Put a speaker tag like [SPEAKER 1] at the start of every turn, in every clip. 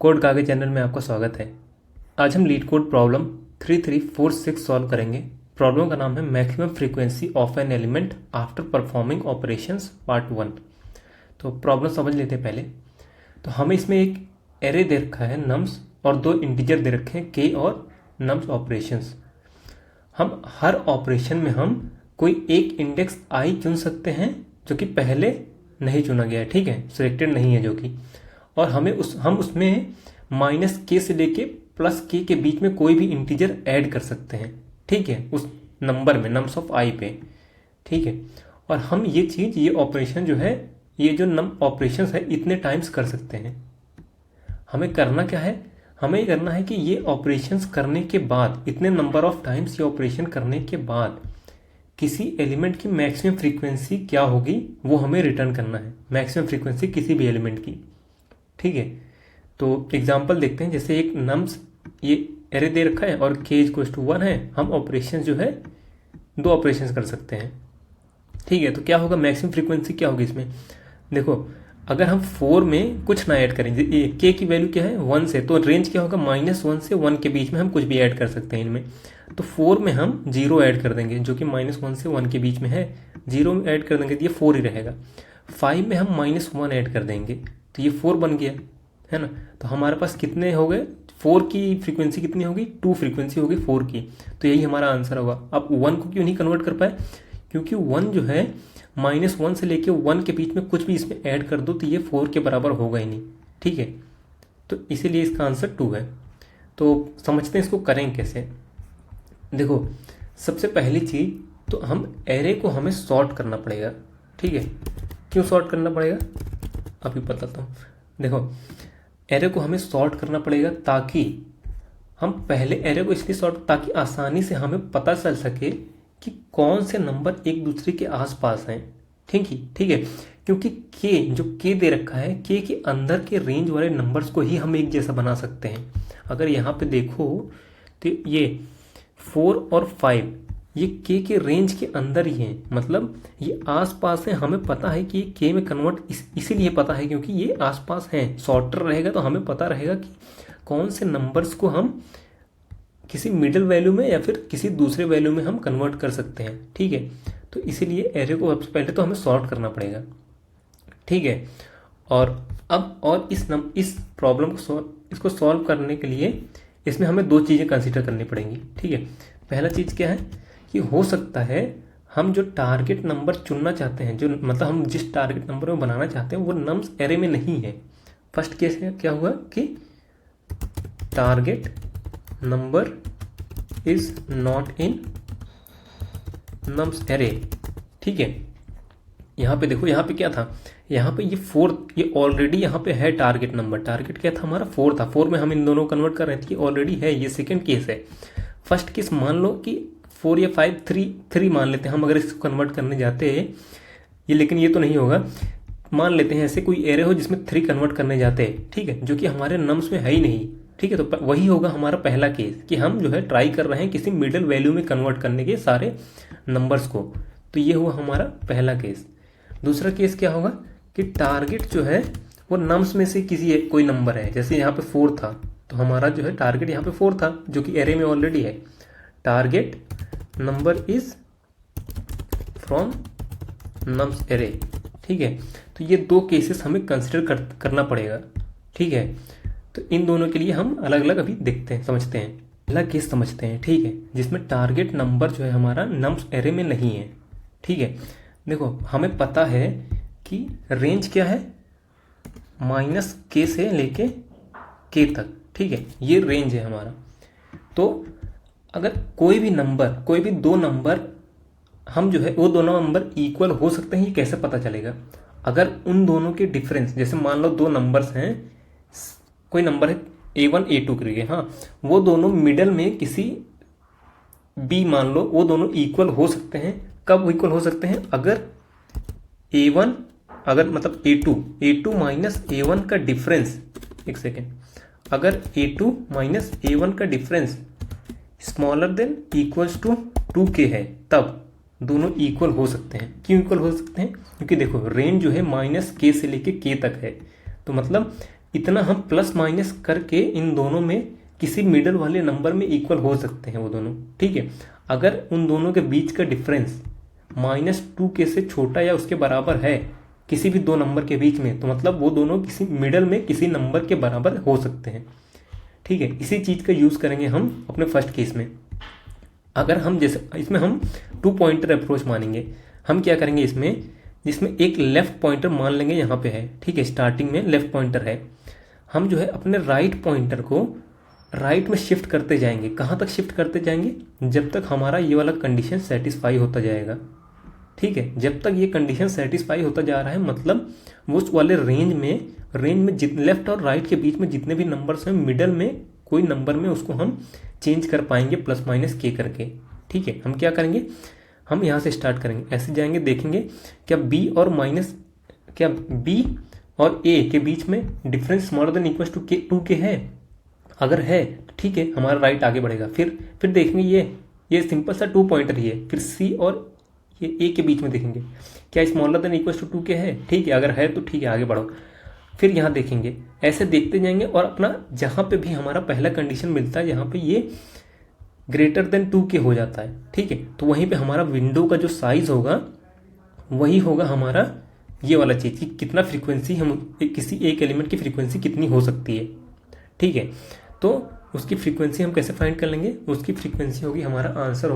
[SPEAKER 1] Code कागज channel में आपका स्वागत है। आज हम लीड कोड प्रॉब्लम 3346 सॉल्व करेंगे। प्रॉब्लम का नाम है maximum frequency of an element after performing operations part 1। तो प्रॉब्लम समझ लेते हैं पहले। तो हमें इसमें एक एरे दे रखा है नम्स और दो इंटीजर दे रखे हैं के और नम्स ऑपरेशंस। हम हर ऑपरेशन में हम कोई एक इंडेक्स आई चुन सकते हैं जो कि पहले नहीं चुना गया है, ठीक है, सिलेक्टेड नहीं है जो कि, और हम उसमें माइनस के से लेके प्लस के के बीच में कोई भी इंटीजर ऐड कर सकते हैं, ठीक है, उस नंबर में नम्स ऑफ आई पे, ठीक है। और हम ये ऑपरेशन जो है, ये जो नम ऑपरेशंस है इतने टाइम्स कर सकते हैं। हमें करना क्या है, हमें ये करना है कि ये ऑपरेशंस करने के बाद, इतने नंबर ऑफ टाइम्स ये ऑपरेशन करने के बाद किसी एलिमेंट की मैक्सिमम फ्रीक्वेंसी क्या होगी वो हमें रिटर्न करना है। मैक्सिमम फ्रीक्वेंसी किसी भी एलिमेंट की, ठीक है। तो एग्जांपल देखते हैं। जैसे एक नम्स ये एरे दे रखा है और के इक्वल्स टू 1 है। हम ऑपरेशन जो है दो ऑपरेशंस कर सकते हैं, ठीक है। तो क्या होगा, मैक्सिमम फ्रीक्वेंसी क्या होगी इसमें, देखो अगर हम 4 में कुछ ना ऐड करेंगे, ये के की वैल्यू क्या है 1 से, तो रेंज क्या होगा -1 से 1 के बीच में हम कुछ भी ऐड कर सकते हैं इनमें। तो 4 में हम 0 ऐड कर देंगे जो कि -1 से 1 के बीच में है, 0 में ऐड कर देंगे तो ये 4 ही रहेगा। 5 में हम -1 ऐड कर देंगे तो ये 4 बन गया, है ना। तो हमारे पास कितने हो गए, 4 की फ्रीक्वेंसी कितनी होगी, 2 फ्रीक्वेंसी होगी 4 की। तो यही हमारा आंसर होगा। अब 1 को क्यों नहीं कन्वर्ट कर पाए, क्योंकि 1 जो है -1 से लेके 1 के बीच में कुछ भी इसमें ऐड कर दो तो ये 4 के बराबर होगा ही नहीं, ठीक है। तो इसीलिए इसका आंसर 2 है। तो समझते हैं इसको करें कैसे। देखो सबसे पहली चीज तो हम एरे को हमें सॉर्ट करना पड़ेगा, ठीक है। क्यों सॉर्ट करना पड़ेगा अभी बताता हूँ। देखो एरे को हमें सॉर्ट करना पड़ेगा ताकि हम पहले एरे को इसलिए सॉर्ट, ताकि आसानी से हमें पता चल सके कि कौन से नंबर एक दूसरे के आसपास हैं, ठीक है। क्योंकि के जो के दे रखा है, के के अंदर के रेंज वाले नंबर्स को ही हम एक जैसा बना सकते हैं। अगर यहाँ पे देखो तो ये 4 और 5 ये के रेंज के अंदर ही हैं, मतलब ये आसपास है। हमें पता है कि ये के में कन्वर्ट इसीलिए पता है क्योंकि ये आसपास हैं। सॉर्टर रहेगा तो हमें पता रहेगा कि कौन से नंबर्स को हम किसी मिडिल वैल्यू में या फिर किसी दूसरे वैल्यू में हम कन्वर्ट कर सकते हैं, ठीक है। तो इसीलिए एरे को सबसे पहले तो हमें सॉर्ट करना पड़ेगा, ठीक है। और अब और इस प्रॉब्लम को इसको सॉल्व करने के लिए इसमें हमें दो चीज़ें कंसीडर करनी पड़ेंगी, ठीक है। पहला चीज़ क्या है कि हो सकता है हम जो टारगेट नंबर चुनना चाहते हैं, जो मतलब हम जिस टारगेट नंबर में बनाना चाहते हैं वो नम्स एरे में नहीं है। फर्स्ट केस है क्या हुआ कि target number is not in nums array, ठीक है। यहाँ पे देखो, यहाँ पे क्या था, यहाँ पे ये 4, ये ऑलरेडी यहाँ पे है टारगेट नंबर। टारगेट क्या था हमारा 4 था, 4 में हम इन दोनों को कन्वर्ट कर रहे थे, ऑलरेडी है। ये सेकंड केस है। फर्स्ट केस मान लो कि 4 या 5, 3 मान लेते हैं हम अगर इसको कन्वर्ट करने जाते हैं ये, लेकिन ये तो नहीं होगा। मान लेते हैं ऐसे कोई एरे हो जिसमें 3 कन्वर्ट करने जाते हैं, ठीक है, जो कि हमारे नम्स में है ही नहीं, ठीक है। तो वही होगा हमारा पहला केस कि हम जो है ट्राई कर रहे हैं किसी मिडिल वैल्यू में कन्वर्ट करने के सारे नंबर्स को। तो ये हुआ हमारा पहला केस। दूसरा केस क्या होगा कि टारगेट जो है वो नम्स में से किसी कोई नंबर है। जैसे यहाँ पे 4 था तो हमारा जो है टारगेट यहाँ पे 4 था जो कि एरे में ऑलरेडी है। Target number is from nums array, ठीक है। तो ये दो केसेस हमें कंसिडर करना पड़ेगा, ठीक है। तो इन दोनों के लिए हम अलग अलग अभी देखते हैं, समझते हैं। पहला केस समझते हैं, ठीक है, जिसमें टारगेट नंबर जो है हमारा नम्स एरे में नहीं है, ठीक है। देखो हमें पता है कि रेंज क्या है, -k से लेके k तक, ठीक है, ये रेंज है हमारा। तो अगर कोई भी दो नंबर हम जो है वो दोनों नंबर इक्वल हो सकते हैं, ये कैसे पता चलेगा, अगर उन दोनों के डिफरेंस, जैसे मान लो दो नंबर्स हैं, कोई नंबर है a1 a2 करके, हाँ, वो दोनों मिडल में किसी b मान लो, वो दोनों इक्वल हो सकते हैं। कब इक्वल हो सकते हैं, अगर a1 अगर मतलब a2 माइनस a1 का डिफरेंस, एक सेकेंड, अगर a2 माइनस a1 का difference smaller than equals to 2k है, तब दोनों इक्वल हो सकते हैं। क्यों इक्वल हो सकते हैं, क्योंकि देखो रेंज जो है -k से लेके k तक है। तो मतलब इतना हम प्लस माइनस करके इन दोनों में किसी मिडल वाले नंबर में इक्वल हो सकते हैं वो दोनों, ठीक है। अगर उन दोनों के बीच का डिफरेंस -2k से छोटा या उसके बराबर है किसी भी दो नंबर के बीच में, तो मतलब वो दोनों किसी मिडल में किसी नंबर के बराबर हो सकते हैं, ठीक है। इसी चीज़ का यूज़ करेंगे हम अपने फर्स्ट केस में। अगर हम जैसे इसमें हम 2 पॉइंटर अप्रोच मानेंगे। हम क्या करेंगे जिसमें एक लेफ्ट पॉइंटर मान लेंगे यहाँ पे है, ठीक है, स्टार्टिंग में लेफ्ट पॉइंटर है। हम जो है अपने राइट पॉइंटर को राइट में शिफ्ट करते जाएंगे। कहाँ तक शिफ्ट करते जाएंगे? जब तक हमारा ये वाला कंडीशन सेटिस्फाई होता जाएगा, ठीक है। जब तक ये कंडीशन सेटिस्फाई होता जा रहा है, मतलब वो उस वाले रेंज में लेफ्ट और राइट के बीच में जितने भी नंबर्स हैं, मिडल में कोई नंबर में उसको हम चेंज कर पाएंगे प्लस माइनस के करके, ठीक है। हम क्या करेंगे, हम यहाँ से स्टार्ट करेंगे, ऐसे जाएंगे, देखेंगे क्या बी और ए के बीच में difference smaller than equal to 2k है। अगर है तो ठीक है, हमारा राइट आगे बढ़ेगा। फिर देखेंगे ये सिंपल सा 2 पॉइंटर ही है। फिर सी और ये ए के बीच में देखेंगे क्या smaller than equal to 2k है, ठीक है। अगर है तो ठीक है, आगे बढ़ो। फिर यहाँ देखेंगे, ऐसे देखते जाएंगे और अपना जहाँ पे भी हमारा पहला कंडीशन मिलता है, जहाँ पे ये ग्रेटर देन 2k हो जाता है, ठीक है, तो वहीं पे हमारा विंडो का जो साइज होगा वही होगा हमारा ये वाला चीज़ कि कितना फ्रीक्वेंसी हम किसी एक एलिमेंट की फ्रीक्वेंसी कितनी हो सकती है, ठीक है। तो उसकी फ्रीक्वेंसी हम कैसे फाइंड कर लेंगे? उसकी फ्रीक्वेंसी होगी, हमारा आंसर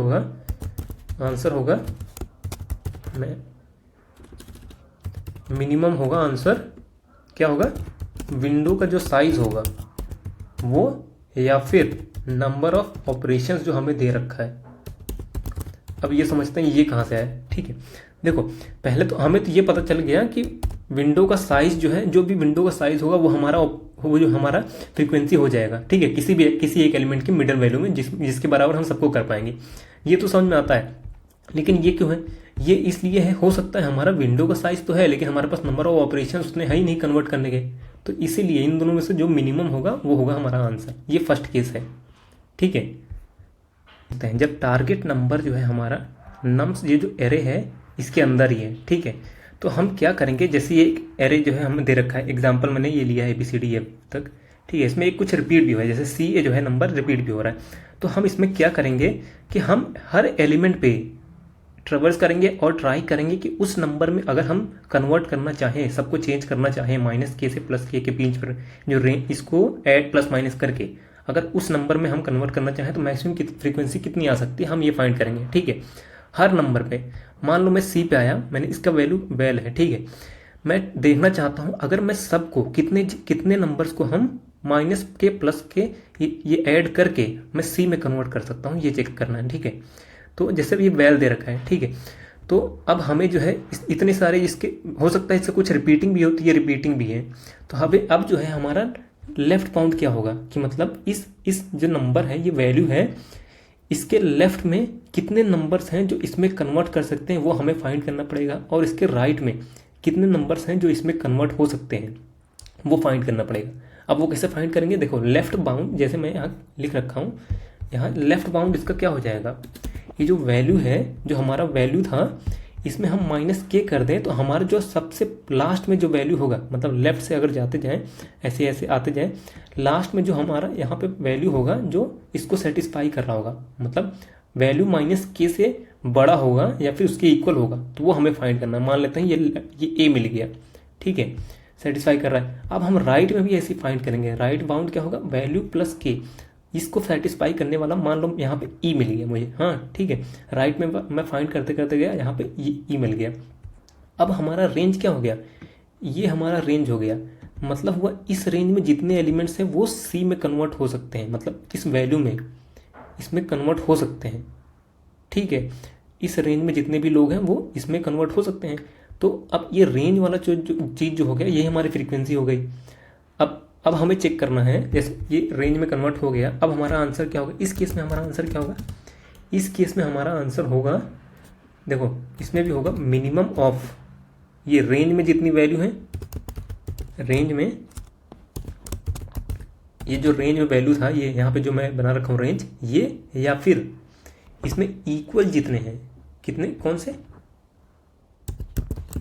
[SPEAKER 1] होगा मिनिमम होगा आंसर, क्या होगा, विंडो का जो साइज होगा वो, या फिर नंबर ऑफ ऑपरेशंस जो हमें दे रखा है। अब ये समझते हैं ये कहाँ से आया, ठीक है। देखो, पहले तो हमें तो ये पता चल गया कि विंडो का साइज जो है, जो भी विंडो का साइज होगा वो जो हमारा फ्रीक्वेंसी हो जाएगा, ठीक है, किसी एक एलिमेंट की मिडल वैल्यू में जिसके बराबर हम सबको कर पाएंगे। ये तो समझ में आता है, लेकिन ये क्यों है? ये इसलिए है, हो सकता है हमारा विंडो का साइज तो है लेकिन हमारे पास नंबर ऑफ ऑपरेशन उसने है ही नहीं कन्वर्ट करने के, तो इसीलिए इन दोनों में से जो मिनिमम होगा वो होगा हमारा आंसर। ये फर्स्ट केस है, ठीक है। जब टारगेट नंबर जो है हमारा नम्स, ये जो एरे है इसके अंदर ही है, ठीक है, तो हम क्या करेंगे, जैसे ये एक एरे जो है हमें दे रखा है, एग्जांपल मैंने ये लिया है ABCD तक, ठीक है, इसमें एक कुछ रिपीट भी हुआ है, जैसे CA जो है नंबर रिपीट भी हो रहा है। तो हम इसमें क्या करेंगे कि हम हर एलिमेंट पे ट्रेवर्स करेंगे और ट्राई करेंगे कि उस नंबर में अगर हम कन्वर्ट करना चाहें, सबको चेंज करना चाहें -k से +k के बीच पर जो रेंज, इसको ऐड प्लस माइनस करके अगर उस नंबर में हम कन्वर्ट करना चाहें तो मैक्सिमम फ्रीक्वेंसी कितनी आ सकती है, हम ये फाइंड करेंगे, ठीक है। हर नंबर पे, मान लो मैं C पे आया, मैंने इसका वैल्यू वेल है, ठीक है, मैं देखना चाहता हूं अगर मैं सबको कितने नंबर्स को हम -k +k ये ऐड करके मैं C में कन्वर्ट कर सकता हूं, ये चेक करना है, ठीक है। तो जैसे भी ये वेल दे रखा है, ठीक है, तो अब हमें जो है इतने सारे इसके हो सकता है, इससे कुछ रिपीटिंग भी होती है, रिपीटिंग भी है, तो हमें अब जो है हमारा लेफ्ट बाउंड क्या होगा कि मतलब इस जो नंबर है, ये वैल्यू है, इसके लेफ्ट में कितने नंबर्स हैं जो इसमें कन्वर्ट कर सकते हैं वो हमें फाइंड करना पड़ेगा, और इसके राइट में कितने नंबर्स हैं जो इसमें कन्वर्ट हो सकते हैं वो फाइंड करना पड़ेगा। अब वो कैसे फाइंड करेंगे? देखो, लेफ्ट बाउंड जैसे मैं यहाँ लिख रखा हूँ, यहाँ लेफ्ट बाउंड इसका क्या हो जाएगा, ये जो वैल्यू है, जो हमारा वैल्यू था, इसमें हम -k कर दें तो हमारा जो सबसे लास्ट में जो वैल्यू होगा, मतलब लेफ्ट से अगर जाते जाएं, ऐसे ऐसे आते जाएं, लास्ट में जो हमारा यहाँ पे वैल्यू होगा जो इसको सेटिस्फाई कर रहा होगा, मतलब वैल्यू -k से बड़ा होगा या फिर उसके इक्वल होगा, तो वो हमें फाइंड करना है। मान लेते हैं ये A मिल गया, ठीक है, सेटिस्फाई कर रहा है। अब हम राइट में भी ऐसे फाइंड करेंगे, राइट बाउंड क्या होगा, वैल्यू प्लस k, इसको सेटिस्फाई करने वाला मान लो यहाँ पे E मिल गया मुझे, हाँ ठीक है, राइट में मैं फाइंड करते करते गया, यहाँ पे E मिल गया। अब हमारा रेंज क्या हो गया, ये हमारा रेंज हो गया, मतलब हुआ इस रेंज में जितने एलिमेंट्स हैं वो C में कन्वर्ट हो सकते हैं, मतलब इस वैल्यू में इसमें कन्वर्ट हो सकते हैं, ठीक है, इस रेंज में जितने भी लोग हैं वो इसमें कन्वर्ट हो सकते हैं। तो अब ये रेंज वाला जो चीज़ जो हो गया, ये हमारी फ्रीक्वेंसी हो गई। अब हमें चेक करना है, जैसे ये रेंज में कन्वर्ट हो गया, अब हमारा आंसर क्या होगा, इस केस में हमारा आंसर क्या होगा, इस केस में हमारा आंसर होगा, देखो इसमें भी होगा मिनिमम ऑफ, ये रेंज में जितनी वैल्यू है, रेंज में ये जो रेंज में वैल्यू था, ये यहाँ पे जो मैं बना रखा हूँ रेंज, ये या फिर इसमें इक्वल जितने हैं, कितने, कौन से,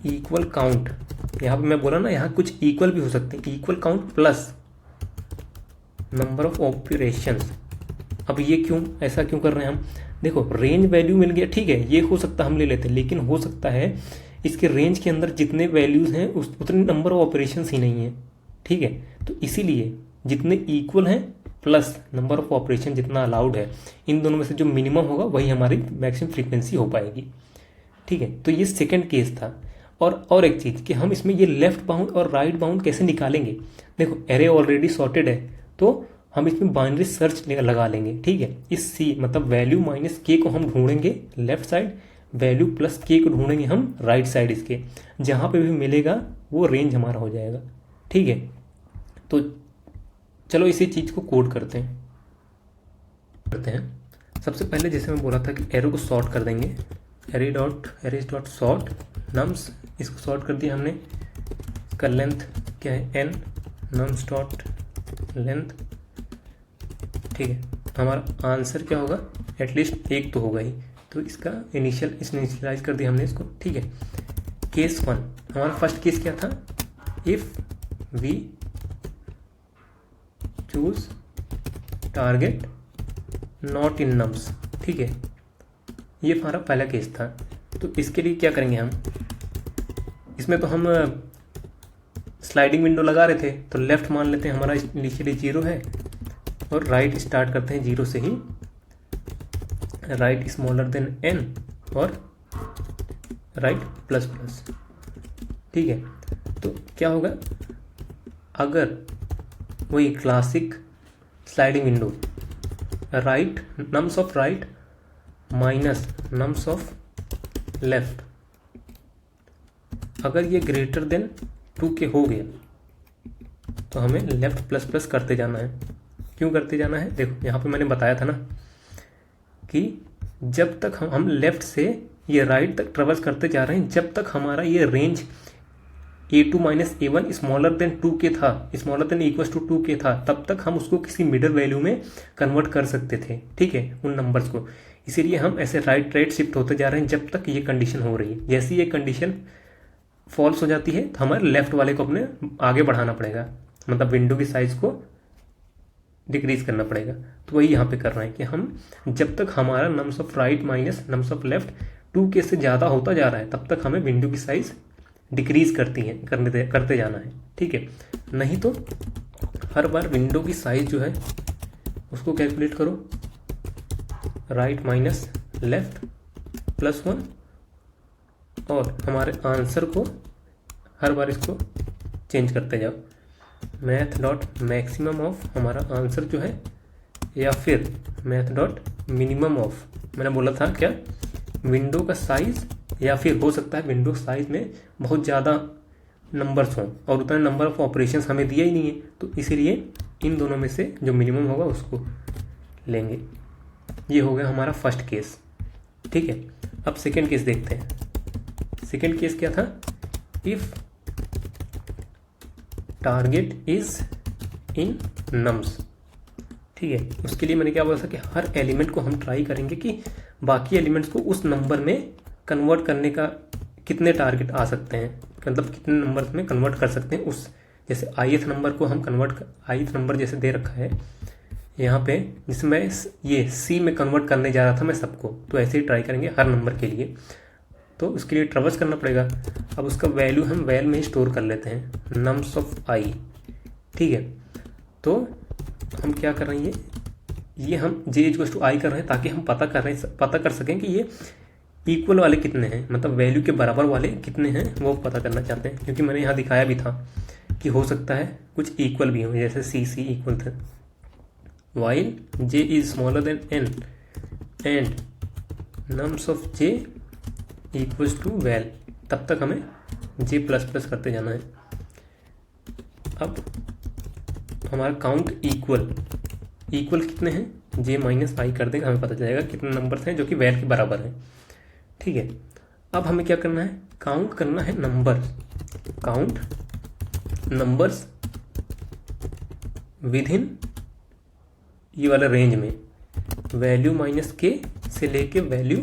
[SPEAKER 1] इक्वल काउंट, यहाँ पे मैं बोला ना, यहाँ कुछ इक्वल भी हो सकते हैं, equal count plus number of operations. अब ये क्यों, ऐसा क्यों कर रहे हैं हम? देखो रेंज वैल्यू मिल गया, ठीक है, ये हो सकता हम ले लेते, लेकिन हो सकता है इसके रेंज के अंदर जितने वैल्यूज हैं उस उतने नंबर ऑफ ऑपरेशंस ही नहीं है, ठीक है। तो इसीलिए जितने इक्वल हैं प्लस नंबर ऑफ ऑपरेशन जितना अलाउड है, इन दोनों में से जो मिनिमम होगा वही हमारी मैक्सिमम फ्रीक्वेंसी हो पाएगी, ठीक है। तो ये सेकंड केस था। और एक चीज़ कि हम इसमें ये लेफ्ट बाउंड और राइट बाउंड कैसे निकालेंगे। देखो एरे ऑलरेडी सॉर्टेड है, तो हम इसमें बाइनरी सर्च लगा लेंगे, ठीक है। इस सी मतलब वैल्यू माइनस के को हम ढूंढेंगे लेफ्ट साइड, वैल्यू प्लस के को ढूंढेंगे हम राइट साइड इसके, जहाँ पे भी मिलेगा वो रेंज हमारा हो जाएगा, ठीक है। तो चलो इसी चीज़ को कोड करते हैं। सबसे पहले जैसे मैं बोला था कि एरो को सॉर्ट कर देंगे, एरेज डॉट सॉर्ट नम्स, इसको सॉर्ट कर दिया हमने। इसका लेंथ क्या है n, नम्स डॉट लेंथ, ठीक है। हमारा आंसर क्या होगा, एटलीस्ट एक तो होगा ही, तो इसका इनिशियलाइज कर दिया हमने इसको, ठीक है। केस 1 हमारा फर्स्ट केस क्या था, if we choose target not in nums, ठीक है। ये हमारा पहला केस था। तो इसके लिए क्या करेंगे हम, इसमें तो हम स्लाइडिंग विंडो लगा रहे थे, तो लेफ्ट मान लेते हैं हमारा इनिशियली 0 है, और राइट स्टार्ट करते हैं 0 से ही, राइट स्मॉलर देन n और राइट प्लस प्लस, ठीक है। तो क्या होगा, अगर वही classic sliding window, right nums of right minus nums of left, अगर ये ग्रेटर देन 2k हो गया तो हमें लेफ्ट प्लस प्लस करते जाना है। क्यों करते जाना है, देखो यहाँ पे मैंने बताया था ना कि जब तक हम लेफ्ट से ये राइट तक ट्रेवर्स करते जा रहे हैं, जब तक हमारा ये range a2 minus a1 smaller than 2k था, smaller than equals to 2k था, तब तक हम उसको किसी मिडल वैल्यू में कन्वर्ट कर सकते थे, ठीक है, उन नंबर्स को। इसीलिए हम ऐसे राइट शिफ्ट होते जा रहे हैं जब तक ये कंडीशन हो रही है। जैसे ये कंडीशन फॉल्स हो जाती है तो हमारे लेफ्ट वाले को अपने आगे बढ़ाना पड़ेगा, मतलब विंडो की साइज को डिक्रीज करना पड़ेगा। तो वही यहाँ पे कर रहे हैं कि हम जब तक हमारा nums of right minus nums of left 2k से ज़्यादा होता जा रहा है, तब तक हमें विंडो की साइज डिक्रीज करते जाना है, ठीक है। नहीं तो हर बार विंडो की साइज जो है उसको कैलकुलेट करो, राइट माइनस लेफ्ट प्लस 1, और हमारे आंसर को हर बार इसको चेंज करते जाओ। मैथ डॉट मैक्सिमम ऑफ हमारा आंसर जो है, या फिर मैथ डॉट मिनिमम ऑफ, मैंने बोला था क्या, विंडो का साइज, या फिर हो सकता है विंडो साइज में बहुत ज़्यादा नंबर्स हों और उतना नंबर ऑफ ऑपरेशंस हमें दिया ही नहीं है, तो इसीलिए इन दोनों में से जो मिनिमम होगा उसको लेंगे। ये हो गया हमारा फर्स्ट केस, ठीक है। अब सेकेंड केस देखते हैं। सेकेंड केस क्या था, if target is in nums, ठीक है। उसके लिए मैंने क्या बोला था कि हर एलिमेंट को हम ट्राई करेंगे कि बाकी एलिमेंट्स को उस नंबर में कन्वर्ट करने का कितने टारगेट आ सकते हैं, मतलब कितने नंबर्स में कन्वर्ट कर सकते हैं उस, जैसे ith नंबर को हम ith नंबर जैसे दे रखा है यहाँ पे, जिसमें ये c में कन्वर्ट करने जा रहा था मैं सबको, तो ऐसे ही ट्राई करेंगे हर नंबर के लिए। तो उसके लिए ट्रेवर्स करना पड़ेगा। अब उसका वैल्यू हम वैल में ही स्टोर कर लेते हैं, नम्स ऑफ i, ठीक है। तो हम क्या कर रहे हैं, ये हम j इक्वल्स टू i कर रहे हैं ताकि हम पता कर सकें कि ये इक्वल वाले कितने हैं, मतलब वैल्यू के बराबर वाले कितने हैं वो पता करना चाहते हैं। क्योंकि मैंने यहाँ दिखाया भी था कि हो सकता है कुछ इक्वल भी हो, जैसे c इक्वल था, while j is smaller than n and nums of j equals to val, तब तक हमें j प्लस प्लस करते जाना है। अब हमारा काउंट इक्वल कितने हैं, j माइनस i कर देंगे, हमें पता चलेगा कितने नंबर्स हैं जो कि वैल के बराबर हैं, ठीक है। अब हमें क्या करना है, काउंट करना है नंबर्स विद इन ये वाला रेंज में, वैल्यू माइनस के से लेके वैल्यू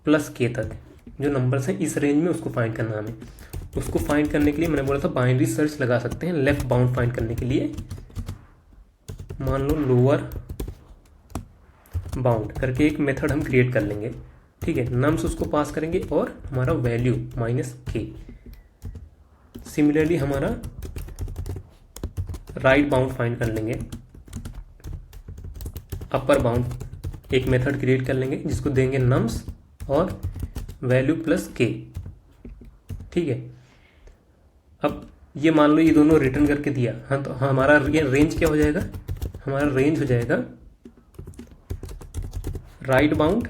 [SPEAKER 1] प्लस के तक जो नंबर्स हैं इस रेंज में, उसको फाइंड करना है हमें। उसको फाइंड करने के लिए मैंने बोला था बाइनरी सर्च लगा सकते हैं लेफ्ट बाउंड फाइंड करने के लिए, मान लो लोअर बाउंड करके एक मेथड हम क्रिएट कर लेंगे, ठीक है। नम्स उसको पास करेंगे और हमारा वैल्यू -k। सिमिलरली हमारा राइट बाउंड फाइंड कर लेंगे, अपर बाउंड एक मेथड क्रिएट कर लेंगे जिसको देंगे नम्स और वैल्यू +k, ठीक है। अब ये मान लो ये दोनों रिटर्न करके दिया, हाँ, तो हमारा रेंज क्या हो जाएगा, हमारा रेंज हो जाएगा राइट बाउंड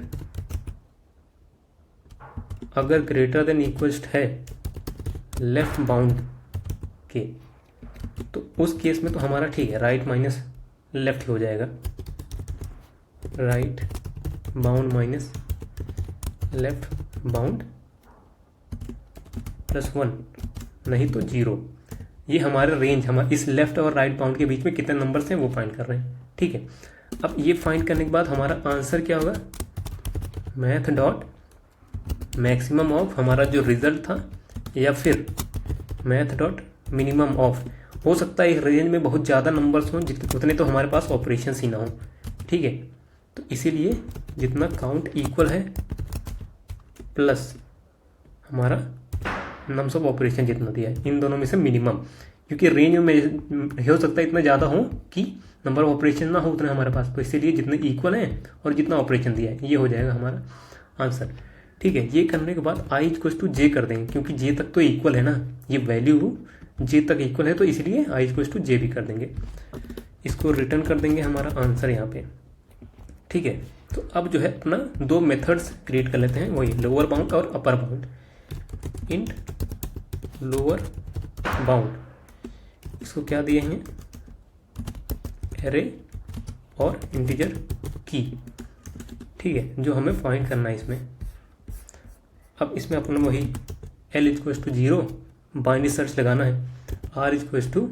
[SPEAKER 1] अगर ग्रेटर देन इक्वल्स है लेफ्ट बाउंड के, तो उस केस में तो हमारा ठीक है, राइट माइनस लेफ्ट हो जाएगा, right bound minus left bound +1, नहीं तो 0। ये हमारा रेंज, हमारे इस लेफ्ट और राइट बाउंड के बीच में कितने नंबर्स हैं वो फाइंड कर रहे हैं, ठीक है। अब ये फाइंड करने के बाद हमारा आंसर क्या होगा, मैथ डॉट मैक्सिमम ऑफ हमारा जो रिजल्ट था, या फिर मैथ डॉट मिनिमम ऑफ। हो सकता है इस रेंज में बहुत ज़्यादा नंबर्स हों, जितने उतने तो हमारे पास ऑपरेशन ही ना हो, ठीक है। तो इसीलिए जितना काउंट इक्वल है प्लस हमारा नम्स ऑफ ऑपरेशन जितना दिया है, इन दोनों में से मिनिमम, क्योंकि रेंज में हो सकता है इतना ज़्यादा हो कि नंबर ऑफ ऑपरेशन ना हो उतना हमारे पास, तो इसीलिए जितने इक्वल हैं और जितना ऑपरेशन दिया है ये हो जाएगा हमारा आंसर, ठीक है। ये करने के बाद i = j कर देंगे, क्योंकि j तक तो इक्वल है ना, ये वैल्यू j तक इक्वल है, तो इसलिए i = j भी कर देंगे। इसको रिटर्न कर देंगे हमारा आंसर यहाँ पे, ठीक है। तो अब जो है अपना दो मेथड्स क्रिएट कर लेते हैं, वही लोअर बाउंड और upper bound. Int lower bound, इसको क्या दिए हैं, एरे और इंटीजर की, ठीक है, जो हमें फाइंड करना है इसमें। अब इसमें अपना वही l = 0 बाइनरी सर्च लगाना है, r =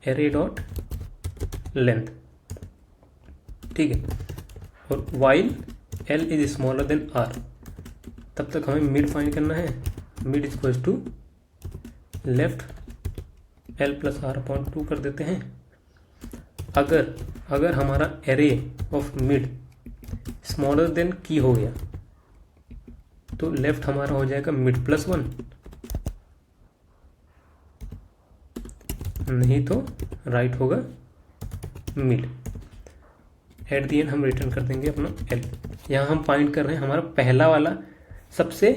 [SPEAKER 1] एरे डॉट लेंथ, ठीक है, और while l is smaller then r, तब तक हमें मिड फाइंड करना है। मिड = लेफ्ट l + r/2 कर देते हैं। अगर हमारा array of mid smaller than की हो गया तो लेफ्ट हमारा हो जाएगा मिड +1, नहीं तो राइट होगा मिड। एट दी एंड हम रिटर्न कर देंगे अपना l। यहाँ हम फाइंड कर रहे हैं हमारा पहला वाला सबसे,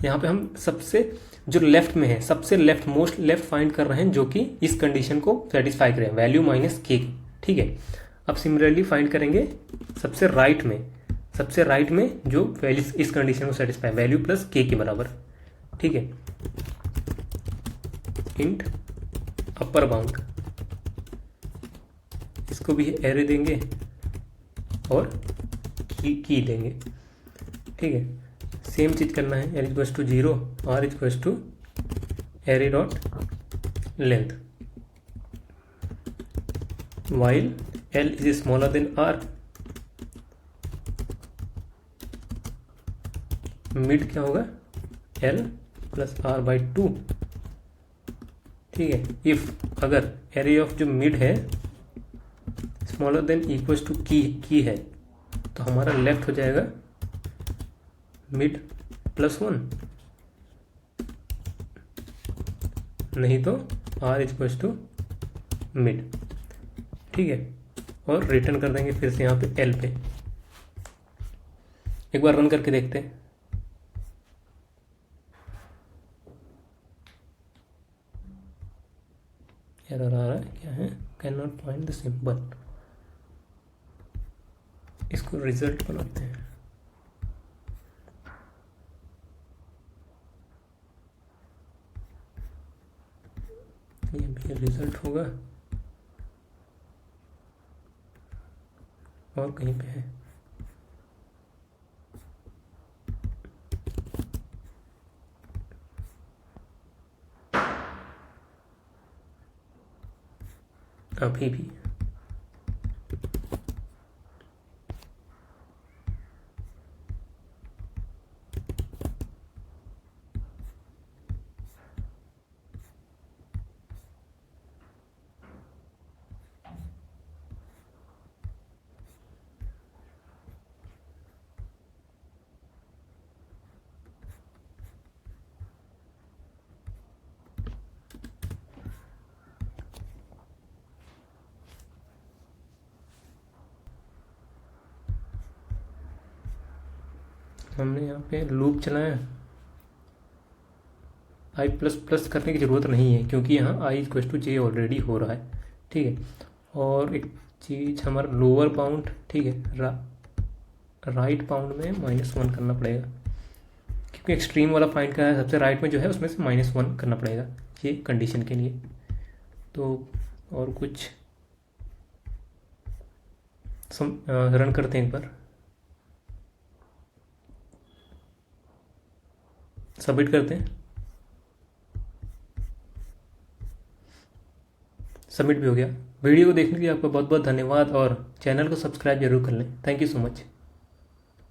[SPEAKER 1] यहाँ पे हम सबसे जो लेफ्ट में है, सबसे लेफ्ट मोस्ट लेफ्ट फाइंड कर रहे हैं, जो कि इस कंडीशन को सेटिस्फाई करें, वैल्यू -k, ठीक है। अब सिमिलरली फाइंड करेंगे सबसे राइट में जो वैल्यू इस कंडीशन को सेटिस्फाई, वैल्यू +k के बराबर, ठीक है। इंट अपर बाउंड, इसको भी एरे देंगे और की देंगे, ठीक है। सेम चीज करना है, l = 0, r = array dot length, while l is smaller than r, mid क्या होगा, l + r/2, ठीक है। इफ अगर एरे ऑफ जो मिड है स्मॉलर देन इक्वल्स टू की है, तो हमारा लेफ्ट हो जाएगा मिड +1, नहीं तो r = मिड, ठीक है। और रिटर्न कर देंगे फिर से यहाँ पे l पे। एक बार रन करके देखते हैं। एरर आ रहा है, क्या है, can not find the symbol. इसको रिजल्ट बनाते हैं, ये भी रिजल्ट होगा और कहीं पे है, अभी भी हमने यहाँ पे लूप चलाया, आई प्लस प्लस करने की ज़रूरत नहीं है क्योंकि यहाँ I equal to J already हो रहा है। ठीक है, और एक चीज़ हमारा लोअर बाउंड, ठीक है, राइट बाउंड में -1 करना पड़ेगा क्योंकि एक्सट्रीम वाला फाइंड का है, सबसे राइट में जो है उसमें से -1 करना पड़ेगा ये कंडीशन के लिए। तो और कुछ रन करते हैं, एक बार सबमिट करते हैं। सबमिट भी हो गया। वीडियो को देखने के लिए आपका बहुत बहुत धन्यवाद और चैनल को सब्सक्राइब जरूर कर लें। Thank you so much.